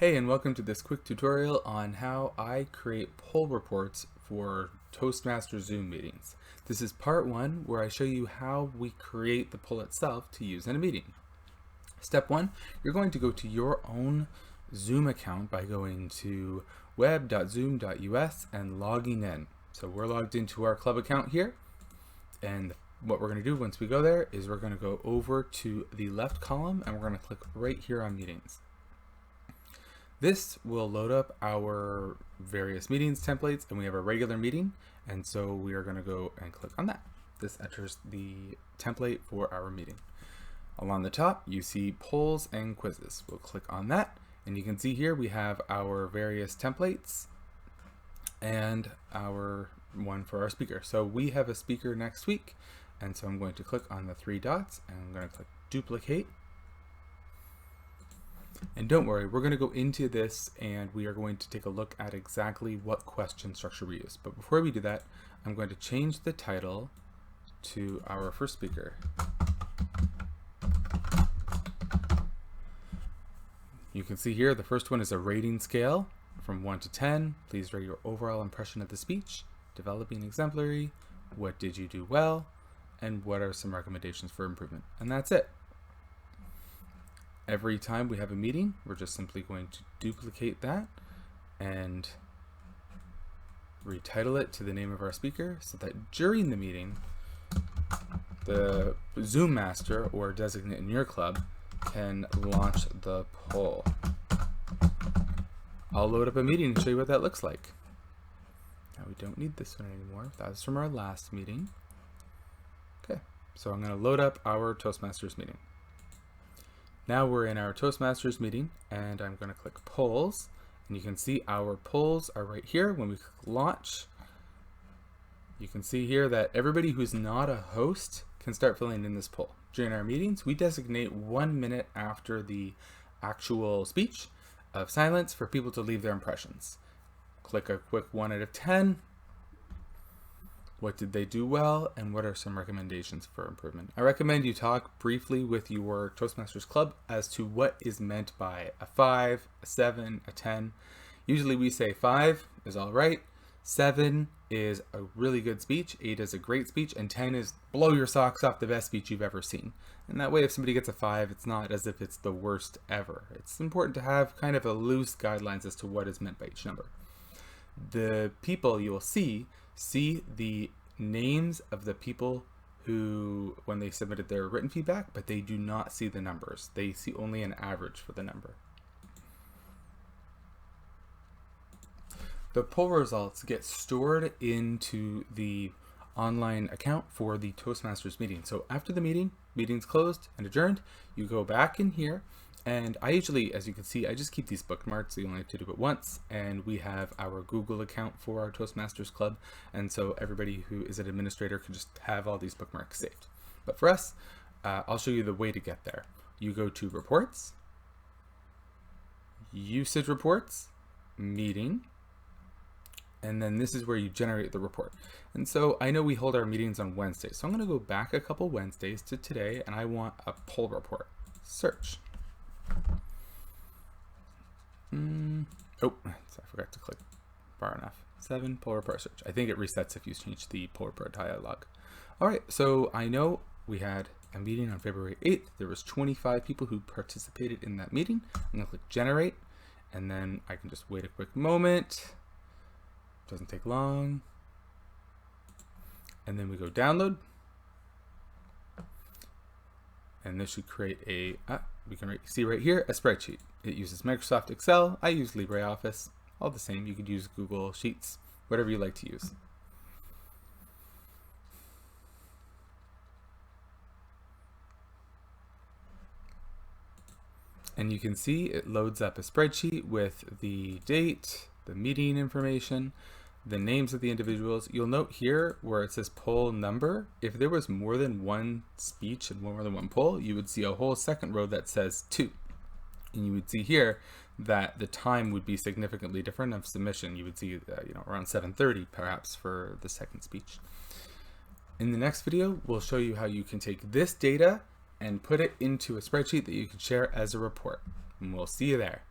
Hey, and welcome to this quick tutorial on how I create poll reports for Toastmasters Zoom meetings. This is part one where I show you how we create the poll itself to use in a meeting. Step one, you're going to go to your own Zoom account by going to web.zoom.us and logging in. So we're logged into our club account here, and what we're going to do once we go there is we're going to go over to the left column and we're going to click right here on meetings. This will load up our various meetings templates, and we have a regular meeting, and so we are going to go and click on that. This enters the template for our meeting. Along the top, you see polls and quizzes. We'll click on that, and you can see here we have our various templates and our one for our speaker. So we have a speaker next week, and so I'm going to click on the three dots, and I'm going to click duplicate. And don't worry, we're going to go into this and we are going to take a look at exactly what question structure we use. But before we do that, I'm going to change the title to our first speaker. You can see here the first one is a rating scale from 1 to 10. Please rate your overall impression of the speech, developing exemplary, what did you do well, and what are some recommendations for improvement. And that's it. Every time we have a meeting, we're just simply going to duplicate that and retitle it to the name of our speaker so that during the meeting, the Zoom master or designate in your club can launch the poll. I'll load up a meeting and show you what that looks like. Now we don't need this one anymore. That was from our last meeting. Okay, so I'm going to load up our Toastmasters meeting. Now we're in our Toastmasters meeting, and I'm going to click polls, and you can see our polls are right here. When we click launch, you can see here that everybody who's not a host can start filling in this poll. During our meetings, we designate 1 minute after the actual speech of silence for people to leave their impressions. Click a quick 1 out of 10. What did they do well, and what are some recommendations for improvement? I recommend you talk briefly with your Toastmasters club as to what is meant by a 5, a 7, a 10. Usually we say 5 is all right, 7 is a really good speech, 8 is a great speech, and 10 is blow your socks off, the best speech you've ever seen. And that way if somebody gets a 5, it's not as if it's the worst ever. It's important to have kind of a loose guidelines as to what is meant by each number. The people you will see the names of the people who, when they submitted their written feedback, but they do not see the numbers. They see only an average for the number. The poll results get stored into the online account for the Toastmasters meeting. So after the meeting's closed and adjourned, you go back in here, and I usually, as you can see, I just keep these bookmarks, so you only have to do it once, and we have our Google account for our Toastmasters club, and so everybody who is an administrator can just have all these bookmarks saved. But for us, I'll show you the way to get there. You go to Reports, Usage Reports, Meeting, and then this is where you generate the report. And so I know we hold our meetings on Wednesdays, so I'm going to go back a couple Wednesdays to today, and I want a poll report. Search. Oh, I forgot to click far enough. 7 poll report search. I think it resets if you change the poll report dialog. All right, so I know we had a meeting on February 8th. There was 25 people who participated in that meeting. I'm gonna click generate, and then I can just wait a quick moment. Doesn't take long. And then we go download. And this should create a, we can see right here, a spreadsheet. It uses Microsoft Excel. I use LibreOffice. All the same. You could use Google Sheets, whatever you like to use. And you can see it loads up a spreadsheet with the date, the meeting information, the names of the individuals. You'll note here where it says poll number, if there was more than one speech and more than one poll, you would see a whole second row that says 2. And you would see here that the time would be significantly different of submission. You would see around 7:30 perhaps for the second speech. In the next video, we'll show you how you can take this data and put it into a spreadsheet that you can share as a report. And we'll see you there.